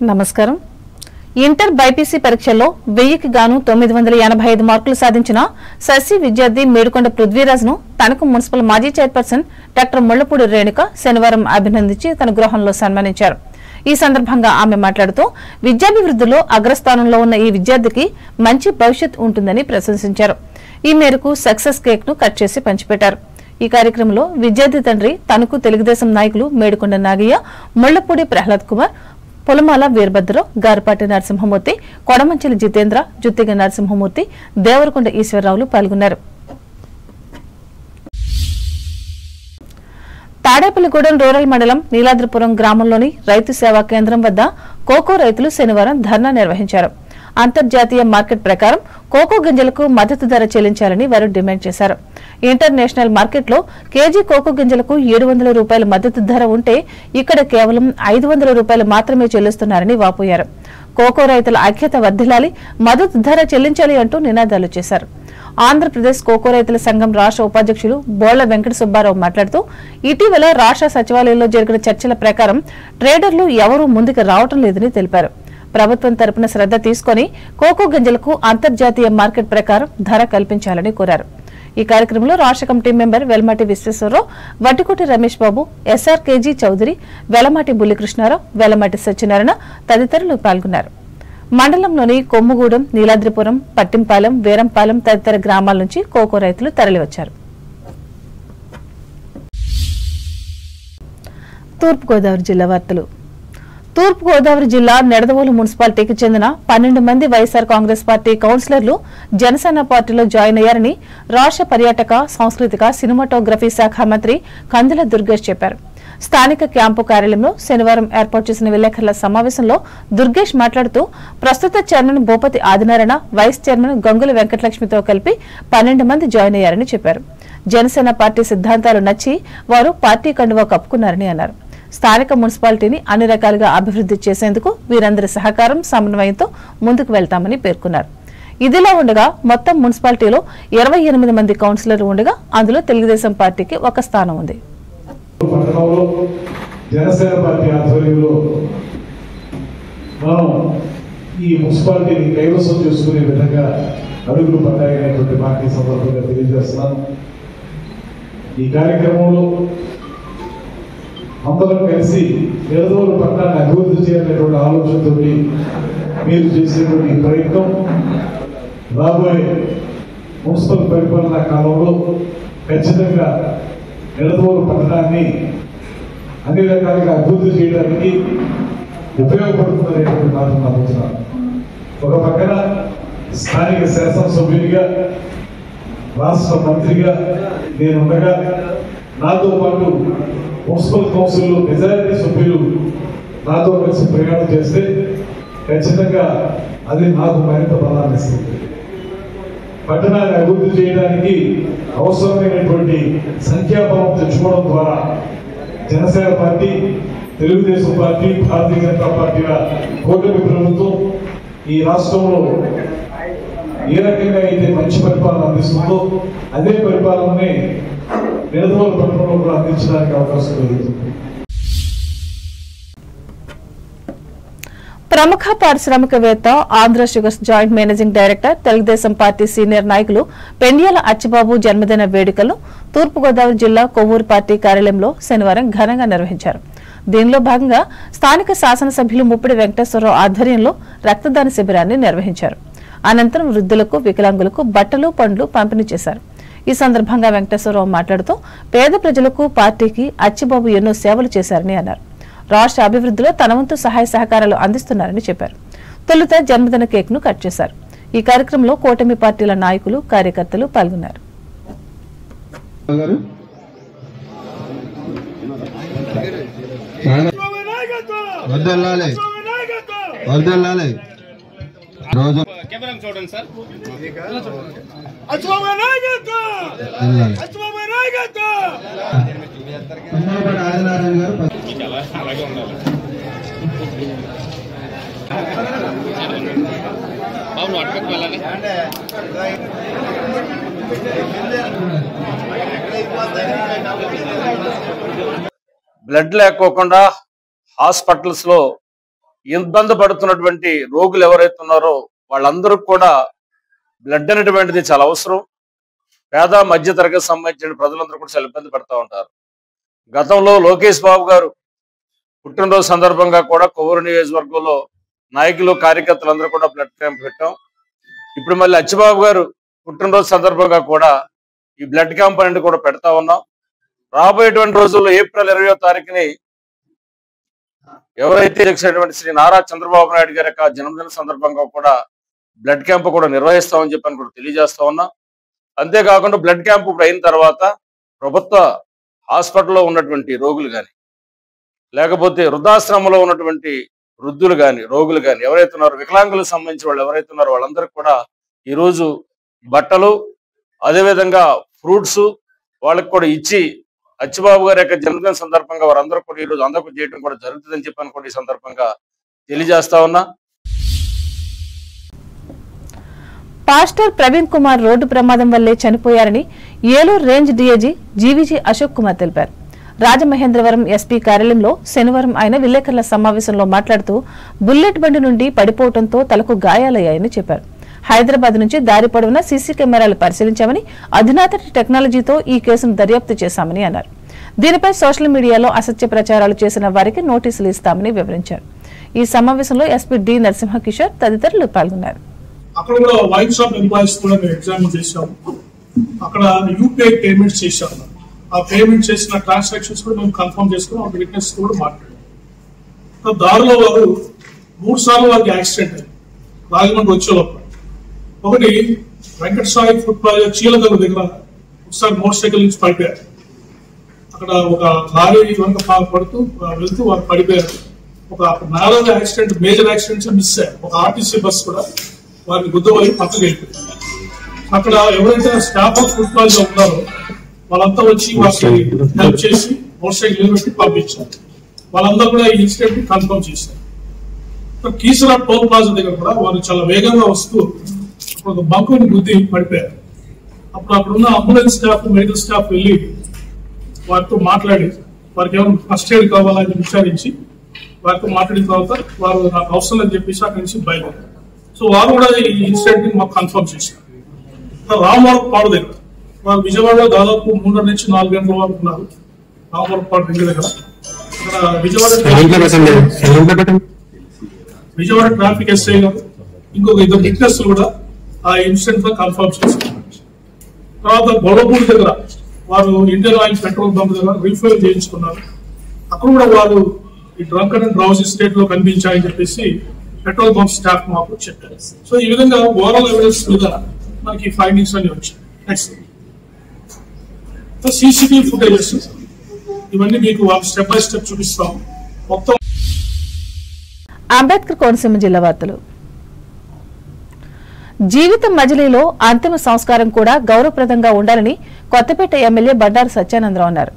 నమస్కారం. Inter BiPC పరీక్షల్లో 1000కి గాను 985 మార్కులు సాధించిన ససి విద్యార్థి మేడుకొండ పృథ్వీరాజ్ను తణుకు మున్సిపల్ మాజీ చైర్పర్సన్ డాక్టర్ ముళ్లపూడి రేణుక శనివారం అభినందించి తన గృహంలో సన్మానించారు. ఈ సందర్భంగా ఆమె మాట్లాడుతూ విద్యాభివృద్ధిలో అగ్రస్థానంలో ఉన్న ఈ విద్యార్థికి మంచి భవిష్యత్ ఉంటుందని ప్రశంసించారు. ఈ మేరకు సక్సెస్ కేక్ ను కట్ చేసి పంచిపెట్టారు. ఈ కార్యక్రమంలో విద్యార్థి తండ్రి తణుకు తెలుగుదేశం నాయకులు మేడుకొండ నాగయ్య, ముళ్లపూడి ప్రహ్లాద్ కుమార్, పొలమాల వీరభద్రరావు, గారపాటి నరసింహమూర్తి, కొడమంచిలి జితేంద్ర, జుత్తిగ నరసింహమూర్తి, దేవరకొండ ఈశ్వరరావులు పాల్గొన్నారు. తాడేపల్లిగూడెం రూరల్ మండలం నీలాద్రిపురం గ్రామంలోని రైతు సేవా కేంద్రం వద్ద కోకో రైతులు శనివారం ధర్నా నిర్వహించారు. అంతర్జాతీయ మార్కెట్ ప్రకారం కోకో గింజలకు మద్దతు ధర చెల్లించాలని వారు డిమాండ్ చేశారు. ఇంటర్నేషనల్ మార్కెట్లో కేజీ కోకో గింజలకు 700 రూపాయల మద్దతు ధర ఉంటే ఇక్కడ కేవలం 500 రూపాయలు మాత్రమే చెల్లిస్తున్నారని వాపోయారు. కోకో రైతుల ఐక్యత వర్ధిల్లాలి, మద్దతు ధర చెల్లించాలి అంటూ నినాదాలు చేశారు. ఆంధ్రప్రదేశ్ కోకో రైతుల సంఘం రాష్ట్ర ఉపాధ్యక్షులు బోళ్ల వెంకట సుబ్బారావు మాట్లాడుతూ ఇటీవల రాష్ట్ర సచివాలయంలో జరిగిన చర్చల ప్రకారం ట్రేడర్లు ఎవరూ ముందుకు రావడం లేదని తెలిపారు. ప్రభుత్వం తరపున శ్రద్ధ తీసుకుని కోకో గింజలకు అంతర్జాతీయ మార్కెట్ ప్రకారం ధర కల్పించాలని కోరారు. ఈ కార్యక్రమంలో రాష్ట్ర కమిటీ మెంబర్ వెలమాటి విశ్వేశ్వరరావు, వట్టికోటి రమేష్ బాబు, ఎస్ఆర్కేజీ చౌదరి, వెలమాటి బుల్లికృష్ణారావు, వెలమాటి సత్యనారాయణ తదితరులు పాల్గొన్నారు. మండలంలోని కొమ్ముగూడెం, నీలాద్రిపురం, పట్టింపాలెం, వీరంపాలెం తదితర గ్రామాల నుంచి కోకో రైతులు తరలివచ్చారు. తూర్పుగోదావరి జిల్లా వార్తలు. తూర్పుగోదావరి జిల్లా నిడదవోలు మున్సిపాలిటీకి చెందిన 12 మంది వైఎస్ఆర్ కాంగ్రెస్ పార్టీ కౌన్సిలర్లు జనసేన పార్టీలో జాయిన్ అయ్యారని రాష్ట్ర పర్యాటక, సాంస్కృతిక, సినిమాటోగ్రఫీ శాఖ మంత్రి కందుల దుర్గేష్ చెప్పారు. స్థానిక క్యాంపు కార్యాలయంలో శనివారం ఏర్పాటు చేసిన విలేకరుల సమావేశంలో దుర్గేష్ మాట్లాడుతూ ప్రస్తుత chairman Bhupathi Adinarayana, vice chairman Gangula వెంకటలక్ష్మితో కలిపి 12 మంది జాయిన్ అయ్యారని చెప్పారు. జనసేన పార్టీ సిద్ధాంతాలు నచ్చి వారు పార్టీ కండువా కప్పుకున్నారని అన్నారు. స్థానిక మున్సిపాలిటీని అన్ని రకాలుగా అభివృద్ది చేసేందుకు వీరందరి సహకారం, సమన్వయంతో ముందుకు వెళ్తామని పేర్కొన్నారు. ఇదిలా ఉండగా మొత్తం మున్సిపాలిటీలో 28 మంది కౌన్సిలర్లు ఉండగా అందులో తెలుగుదేశం పార్టీకి ఒక స్థానం ఉంది. జనసేన పార్టీ ఆధ్వర్యంలో మనం ఈ మున్సిపాలిటీని కైవసం చేసుకునే విధంగా అడుగులు పడ్డాయనేటువంటి పార్టీ సందర్భంగా తెలియజేస్తున్నాను. ఈ కార్యక్రమంలో అందరం కలిసి నిడదవోలు పట్టణాన్ని అభివృద్ధి చేయాలనేటువంటి ఆలోచనతో మీరు చేసేటువంటి ప్రయత్నం రాబోయే మున్సిపల్ పరిపాలనా కాలంలో ఖచ్చితంగా నిడదవోలు పట్టణాన్ని అన్ని రకాలుగా అభివృద్ధి చేయడానికి ఉపయోగపడుతుందనేటువంటి మాట నమ్ముతున్నాను. ఒక పక్కన స్థానిక శాసనసభ్యునిగా, రాష్ట్ర మంత్రిగా నేనుండగా నాతో పాటు మున్సిపల్ కౌన్సిల్లో మెజారిటీ సభ్యులు నాతో కలిసి ప్రయాణం చేస్తే ఖచ్చితంగా అది నాకు మరింత బలాన్ని ఇస్తుంది. పట్టణాన్ని అభివృద్ధి చేయడానికి అవసరమైనటువంటి సంఖ్యాబలం తెచ్చుకోవడం ద్వారా జనసేన పార్టీ, తెలుగుదేశం పార్టీ, భారతీయ జనతా పార్టీల కూటమి ప్రభుత్వం ఈ రాష్ట్రంలో ఏ రకంగా అయితే మంచి పరిపాలన అందిస్తుందో అదే పరిపాలనని నిడదవోలు పట్టణంలో కూడా అందించడానికి అవకాశం కలుగుతుంది. ప్రముఖ పారిశ్రామికవేత్త, Andhra sugars joint managing director, Telugu Desam party senior నాయకులు పెండియాల అచ్చిబాబు జన్మదిన వేడుకలను తూర్పుగోదావరి జిల్లా కొవ్వూరు పార్టీ కార్యాలయంలో శనివారం ఘనంగా నిర్వహించారు. దీనిలో భాగంగా స్థానిక శాసనసభ్యులు ముప్పిడి వెంకటేశ్వరరావు ఆధ్వర్యంలో రక్తదాన శిబిరాన్ని నిర్వహించారు. అనంతరం వృద్ధులకు, వికలాంగులకు బట్టలు, పండ్లు పంపిణీ చేశారు. ఈ సందర్భంగా వెంకటేశ్వరరావు మాట్లాడుతూ పేద ప్రజలకు, పార్టీకి అచ్చిబాబు ఎన్నో సేవలు చేశారని అన్నారు. రాష్ట్ర అభివృద్ధిలో తన వంతు సహాయ సహకారాలు అందిస్తున్నారని చెప్పారు. తొలుత జన్మదిన కేక్ ను కట్ చేశారు. ఈ కార్యక్రమంలో కూటమి పార్టీల నాయకులు, కార్యకర్తలు పాల్గొన్నారు. బ్లడ్ లేకోకుండా హాస్పిటల్స్ లో ఇబ్బంది పడుతున్నటువంటి రోగులు ఎవరైతే ఉన్నారో వాళ్ళందరూ కూడా బ్లడ్ అనేటువంటిది చాలా అవసరం. పేద మధ్య తరగతి సంబంధించిన ప్రజలందరూ కూడా చాలా ఇబ్బంది పడుతూ ఉంటారు. గతంలో లోకేష్ బాబు గారు పుట్టినరోజు సందర్భంగా కూడా కొవ్వూరు నియోజకవర్గంలో నాయకులు కార్యకర్తలందరూ కూడా బ్లడ్ క్యాంప్ పెట్టాం. ఇప్పుడు మళ్ళీ అచ్చిబాబు గారు పుట్టినరోజు సందర్భంగా కూడా ఈ బ్లడ్ క్యాంప్ అనేది కూడా పెడతా ఉన్నాం. రాబోయేటువంటి రోజుల్లో ఏప్రిల్ 20వ తారీఖుని ఎవరైతే చేసినటువంటి శ్రీ నారా చంద్రబాబు నాయుడు గారి యొక్క జన్మదిన సందర్భంగా కూడా బ్లడ్ క్యాంప్ కూడా నిర్వహిస్తామని చెప్పని కూడా తెలియజేస్తా ఉన్నాం. అంతేకాకుండా బ్లడ్ క్యాంప్ ఇప్పుడు అయిన తర్వాత ప్రభుత్వ హాస్పిటల్లో ఉన్నటువంటి రోగులు కానీ లేకపోతే వృద్ధాశ్రమంలో ఉన్నటువంటి వృద్ధులు కానీ రోగులు కానీ ఎవరైతే ఉన్నారో వికలాంగులకు సంబంధించిన వాళ్ళు ఎవరైతే ఉన్నారో వాళ్ళందరికీ కూడా ఈరోజు బట్టలు అదేవిధంగా ఫ్రూట్స్ వాళ్ళకి కూడా ఇచ్చి అచ్చిబాబు గారి యొక్క జన్మదిన సందర్భంగా వారందరూ కూడా ఈరోజు అందరికీ చేయడం కూడా జరుగుతుందని చెప్పని కూడా ఈ సందర్భంగా తెలియజేస్తా ఉన్నా. పాస్టర్ ప్రవీణ్ కుమార్ రోడ్డు ప్రమాదం వల్లే చనిపోయారని Eluru range DIG GVG Ashok Kumar తెలిపారు. రాజమహేంద్రవరం ఎస్పీ కార్యాలయంలో శనివారం ఆయన విలేకరుల సమావేశంలో మాట్లాడుతూ బుల్లెట్ బండి నుండి పడిపోవడంతో తలకు గాయాలయ్యాయని చెప్పారు. హైదరాబాద్ నుంచి దారి పొడవునా సీసీ కెమెరాలు పరిశీలించామని అధునాతన టెక్నాలజీతో ఈ కేసును దర్యాప్తు చేశామని అన్నారు. దీనిపై సోషల్ మీడియాలో అసత్య ప్రచారాలు చేసిన వారికి నోటీసులు ఇస్తామని వివరించారు. ఈ సమావేశంలో ఎస్పీ డి నరసింహకిషోర్ తదితరులు పాల్గొన్నారు. అక్కడ కూడా వైన్ షాప్ ఎంప్లాయీస్ కూడా మేము ఎగ్జామిన్ చేశాము. అక్కడ యూపీఐ పేమెంట్స్ చేశాము. ఆ పేమెంట్ చేసిన ట్రాన్సాక్షన్స్ కూడా మేము కన్ఫర్మ్ చేసుకుని ఒక విట్నెస్ కూడా మాట్లాడాము. దారిలో వారు 3 సార్లు వారికి యాక్సిడెంట్ అయింది రాజమండ్రి వచ్చేలోపు. ఒకటి వెంకటసాయి ఫుడ్ ప్రాజెక్ట్ చీలగల దగ్గర ఒకసారి మోటార్ సైకిల్ నుంచి పడిపోయారు. అక్కడ ఒక లారీ వెనక పడుతూ వెళ్తూ వారు పడిపోయారు. ఒక 4వ యాక్సిడెంట్ మేజర్ యాక్సిడెంట్స్ మిస్ అయ్యారు. ఒక ఆర్టీసీ బస్ కూడా వారిని గుద్దవై పక్కకి వెళ్ళిపోయింది. అక్కడ ఎవరైతే స్టాఫ్ ఆఫ్ ఫుడ్ ప్రాజెక్ట్ ఉన్నారో వాళ్ళంతా వచ్చి వారికి హెల్ప్ చేసి మోటార్ సైకిల్ పెట్టి పంపించారు. వాళ్ళందరూ కూడా ఈ ఇన్సిడెంట్ ని కన్ఫర్మ్ చేశారు. కీసరా టోల్ ప్లాజా దగ్గర కూడా వారు చాలా వేగంగా వస్తూ ఒక బంకుని గుద్ది పడిపోయారు. అప్పుడు అక్కడ ఉన్న అంబులెన్స్ స్టాఫ్ మెడికల్ స్టాఫ్ వెళ్ళి వారితో మాట్లాడి వారికి ఏమైనా ఫస్ట్ ఎయిడ్ కావాలని విచారించి వారితో మాట్లాడిన తర్వాత వారు నాకు అవసరం అని చెప్పేసి అక్కడి నుంచి బయలుదేరారు. సో వారు కూడా ఈ ఇన్సిడెంట్ ని మాకు కన్ఫర్మ్ చేశారు. రామవరపాడు దగ్గర వారు విజయవాడలో దాదాపు 3 నుంచి 4 గంటల వరకు ఉన్నారు. రామవరపాడు దగ్గర అక్కడ విజయవాడ ట్రాఫిక్ ఎస్ఐ గారు ఇంకొక 2 విట్నెస్ కూడా ఆ ఇన్సిడెంట్ లో కన్ఫర్మ్ చేశారు. తర్వాత గొడవపూడి దగ్గర వారు ఇండియన్ ఆయిల్ పెట్రోల్ బంక్ దగ్గర రీఫిల్ చేయించుకున్నారు. అక్కడ కూడా వారు ఈ డ్రంక్ అండ్ డ్రౌజీ స్టేట్ లో కనిపించాయని చెప్పేసి పెట్రోల్ బంక్ స్టాఫ్ మాకు చెప్పారు. సో ఈ విధంగా ఓవరాల్ ఎవిడెన్స్ మీద మనకి ఫైండింగ్స్ అన్ని వచ్చాయి. నెక్స్ట్ సీసీటీవీ ఫుటేజెస్ ఇవన్నీ మీకు స్టెప్ బై స్టెప్ చూపిస్తాం. మొత్తం అంబేద్కర్ కోనసీమ జిల్లా వార్తలు. జీవితం మజిలీలో అంతిమ సంస్కారం కూడా గౌరవప్రదంగా ఉండాలని కొత్తపేట ఎమ్మెల్యే బండారు సత్యానందరావు అన్నారు.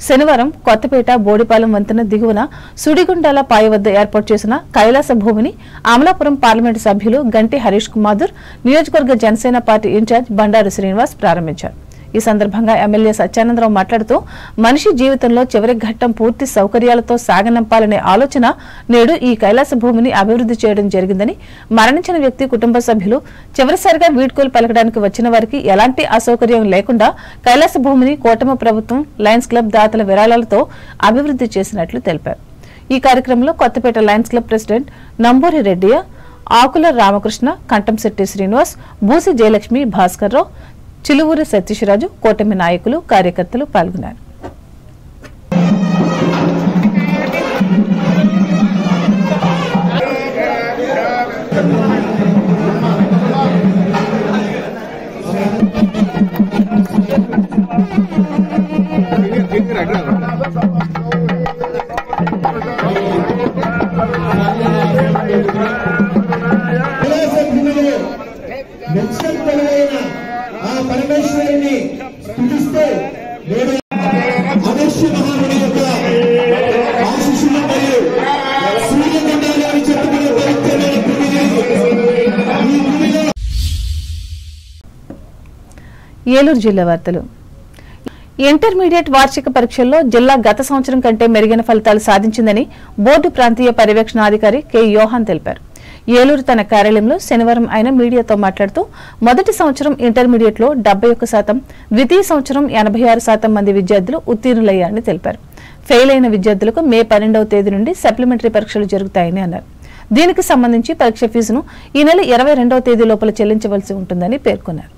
శనివారం కొత్తపేట బోడిపాలెం వంతెన దిగువన సుడిగుండాల పాయ వద్ద ఏర్పాటు చేసిన కైలాస భూమిని అమలాపురం పార్లమెంటు సభ్యులు గంటి హరీష్ కుమార్ నియోజకవర్గ జనసేన పార్టీ ఇన్ఛార్జ్ బండారు శ్రీనివాస్ ప్రారంభించారు. ఈ సందర్భంగా ఎమ్మెల్యే సత్యానందరావు మాట్లాడుతూ మనిషి జీవితంలో చివరి ఘట్టం పూర్తి సౌకర్యాలతో సాగనంపాలనే ఆలోచన నేడు ఈ కైలాస భూమిని అభివృద్ధి చేయడం జరిగిందని, మరణించిన వ్యక్తి కుటుంబ సభ్యులు చివరిసారిగా వీడ్కోలు పలకడానికి వచ్చిన వారికి ఎలాంటి అసౌకర్యం లేకుండా కైలాస భూమిని కూటమి ప్రభుత్వం లయన్స్ క్లబ్ దాతల విరాళాలతో అభివృద్ధి చేసినట్లు తెలిపారు. ఈ కార్యక్రమంలో Kothapeta lions club president Namburi Reddiya, Akula Ramakrishna, Kantamsetti Srinivas, Busi Jayalakshmi, Bhaskar Rao, Chiluvuri Satishraju, కూటమి నాయకులు, కార్యకర్తలు పాల్గొన్నారు. పరమేశ్వరుని స్తుతిస్తే ఏలూరు జిల్లా వార్తలు. ఇంటర్మీడియట్ వార్షిక పరీక్షల్లో జిల్లా గత సంవత్సరం కంటే మెరుగైన ఫలితాలు సాధించిందని బోర్డు ప్రాంతీయ పర్యవేక్షణాధికారి కె యోహాన్ తెలిపారు. ఏలూరు తన కార్యాలయంలో శనివారం ఆయన మీడియాతో మాట్లాడుతూ మొదటి సంవత్సరం ఇంటర్మీడియట్లో 71%, ద్వితీయ సంవత్సరం 86% మంది విద్యార్థులు ఉత్తీర్ణులయ్యారని తెలిపారు. ఫెయిల్ అయిన విద్యార్థులకు మే 12వ తేదీ నుండి సప్లిమెంటరీ పరీక్షలు జరుగుతాయని అన్నారు. దీనికి సంబంధించి పరీక్ష ఫీజును ఈ నెల 22వ తేదీ లోపల చెల్లించవలసి ఉంటుందని పేర్కొన్నారు.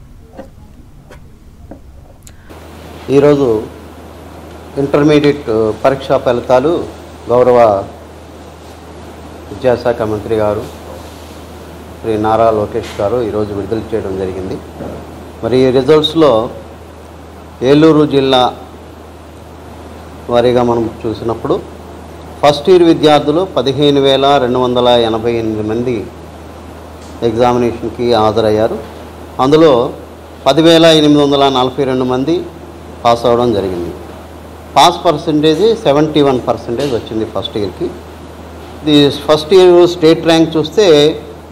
ఈరోజు ఇంటర్మీడియట్ పరీక్షా ఫలితాలు గౌరవ విద్యాశాఖ మంత్రి గారు శ్రీ నారా లోకేష్ గారు ఈరోజు విడుదల చేయడం జరిగింది. మరి ఈ రిజల్ట్స్లో ఏలూరు జిల్లా వారీగా మనం చూసినప్పుడు ఫస్ట్ ఇయర్ విద్యార్థులు 15,288 మంది ఎగ్జామినేషన్కి హాజరయ్యారు. అందులో 10,842 మంది పాస్ అవ్వడం జరిగింది. పాస్ పర్సంటేజ్ 71% వచ్చింది ఫస్ట్ ఇయర్కి. ఇది ఫస్ట్ ఇయర్ స్టేట్ ర్యాంక్ చూస్తే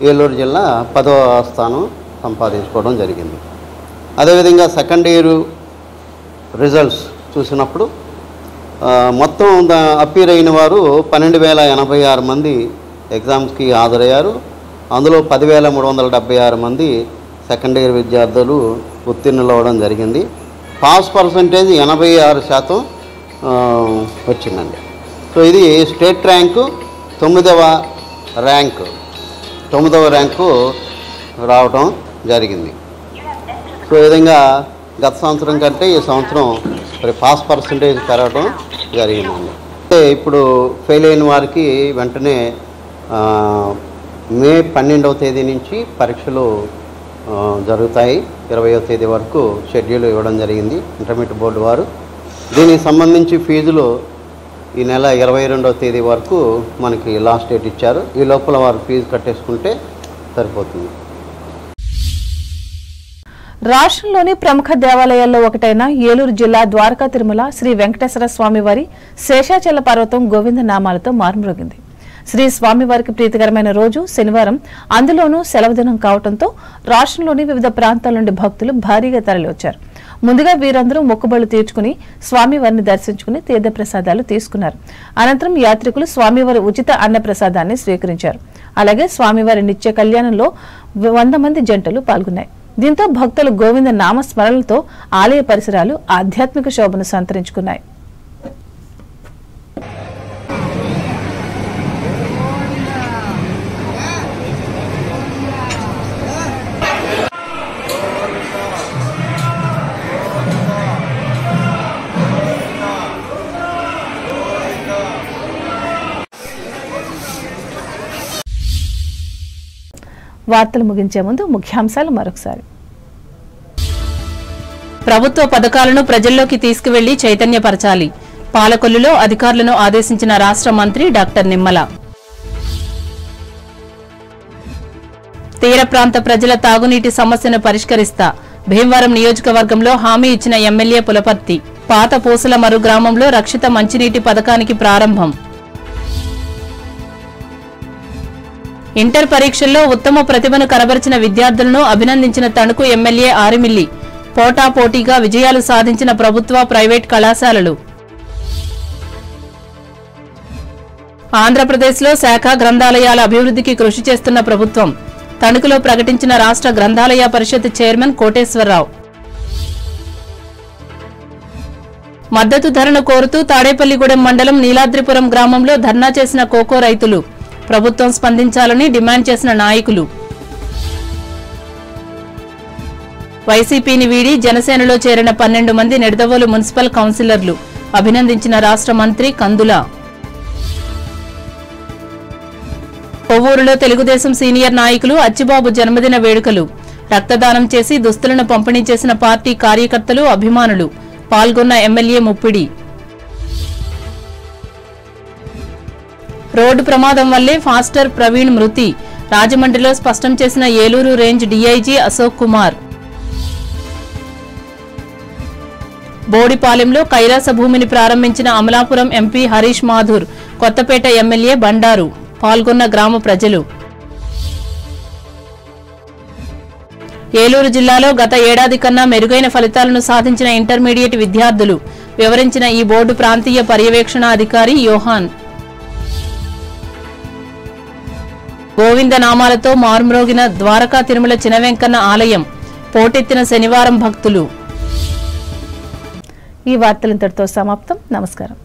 ఏలూరు జిల్లా 10వ స్థానం సంపాదించుకోవడం జరిగింది. అదేవిధంగా సెకండ్ ఇయర్ రిజల్ట్స్ చూసినప్పుడు మొత్తం అపీర్ అయిన వారు 12,086 మంది ఎగ్జామ్స్కి హాజరయ్యారు. అందులో 10,376 మంది సెకండ్ ఇయర్ విద్యార్థులు ఉత్తీర్ణులు అవ్వడం జరిగింది. పాస్ పర్సంటేజ్ 86% వచ్చిందండి. సో ఇది స్టేట్ ర్యాంకు 9వ ర్యాంకు రావటం జరిగింది. సో ఈ విధంగా గత సంవత్సరం కంటే ఈ సంవత్సరం మరి పాస్ పర్సంటేజ్ పెరగడం జరిగిందండి. ఇప్పుడు ఫెయిల్ అయిన వారికి వెంటనే మే 12వ తేదీ నుంచి పరీక్షలు జరుగుతాయి. 20వ తేదీ వరకు షెడ్యూల్ ఇవ్వడం జరిగింది ఇంటర్మీడియట్ బోర్డు వారు. దీనికి సంబంధించి ఫీజులు ఈ నెల 22వ తేదీ వరకు మనకి లాస్ట్ డేట్ ఇచ్చారు. ఈ లోపల వారు ఫీజు కట్టేసుకుంటే సరిపోతుంది. రాష్ట్రంలోని ప్రముఖ దేవాలయాల్లో ఒకటైన ఏలూరు జిల్లా ద్వారకా తిరుమల శ్రీ వెంకటేశ్వర స్వామివారి శేషాచల పర్వతం గోవింద నామాలతో మారుమ్రోగింది. శ్రీ స్వామివారికి ప్రీతికరమైన రోజు శనివారం, అందులోనూ సెలవు దినం కావడంతో రాష్ట్రంలోని వివిధ ప్రాంతాల నుండి భక్తులు భారీగా తరలివచ్చారు. ముందుగా వీరందరూ మొక్కుబళ్లు తీర్చుకుని స్వామివారిని దర్శించుకుని తీర్థప్రసాదాలు తీసుకున్నారు. అనంతరం యాత్రికులు స్వామివారి ఉచిత అన్నప్రసాదాన్ని స్వీకరించారు. అలాగే స్వామివారి నిత్య కళ్యాణంలో 100 మంది జంటలు పాల్గొన్నాయి. దీంతో భక్తులు గోవింద నామస్మరణలతో ఆలయ పరిసరాలు ఆధ్యాత్మిక శోభను సంతరించుకున్నాయి. వార్తలు ముగించే ముందు ముఖ్యాంశాలు మరొకసారి. ప్రభుత్వ పథకాలను ప్రజల్లోకి తీసుకువెళ్లి చైతన్యపరచాలి. పాలకొల్లులో అధికారులను ఆదేశించిన రాష్ట్ర మంత్రి డాక్టర్ నిమ్మల. తీర ప్రాంత ప్రజల తాగునీటి సమస్యను పరిష్కరిస్తా. భీమవరం నియోజకవర్గంలో హామీ ఇచ్చిన ఎమ్మెల్యే పులపర్తి. పాత పూసలమర్రు గ్రామంలో రక్షిత మంచినీటి పథకానికి ప్రారంభం. ఇంటర్ పరీక్షల్లో ఉత్తమ ప్రతిభను కనబరిచిన విద్యార్థులను అభినందించిన తణుకు ఎమ్మెల్యే ఆరిమిల్లి. పోటాపోటీగా విజయాలు సాధించిన ప్రభుత్వ, ప్రైవేట్ కళాశాలలు. ఆంధ్రప్రదేశ్లో శాఖ గ్రంథాలయాల అభివృద్ధికి కృషి చేస్తున్న ప్రభుత్వం. తణుకులో ప్రకటించిన రాష్ట్ర గ్రంథాలయ పరిషత్ చైర్మన్ కోటేశ్వరరావు. మద్దతు ధరను కోరుతూ తాడేపల్లిగూడెం మండలం నీలాద్రిపురం గ్రామంలో ధర్నా చేసిన కోకో రైతులు. ప్రభుత్వం స్పందించాలని డిమాండ్ చేసిన నాయకులు. వైసీపీని వీడి జనసేనలో చేరిన 12 మంది నిడదవోలు మున్సిపల్ కౌన్సిలర్లు. అభినందించిన రాష్ట్ర మంత్రి కందుల. కొవ్వూరులో తెలుగుదేశం సీనియర్ నాయకులు అచ్చిబాబు జన్మదిన వేడుకలు. రక్తదానం చేసి దుస్తులను పంపిణీ చేసిన పార్టీ కార్యకర్తలు, అభిమానులు. పాల్గొన్న ఎమ్మెల్యే ముప్పిడి. రోడ్డు ప్రమాదం వల్లే ఫాస్టర్ ప్రవీణ్ మృతి. రాజమండ్రిలో స్పష్టం చేసిన ఏలూరు రేంజ్ డీఐజీ అశోక్ కుమార్. బోడిపాలెంలో కైలాస భూమిని ప్రారంభించిన అమలాపురం ఎంపీ హరీష్ మాథూర్. కొత్తపేట ఎమ్మెల్యే బండారు. పాల్గొన్న గ్రామ ప్రజలు. ఏలూరు జిల్లాలో గత ఏడాది కన్నా మెరుగైన ఫలితాలను సాధించిన ఇంటర్మీడియట్ విద్యార్థులు వివరించిన ఈ బోర్డు ప్రాంతీయ పర్యవేక్షణ అధికారి యోహాన్. గోవింద నామాలతో మార్మ్రోగిన ద్వారకా తిరుమల చినవెంకన్న ఆలయం, పోటెత్తిన శనివారం భక్తులు. ఈ వార్తలు ఇంతటితో సమాప్తం. నమస్కారం.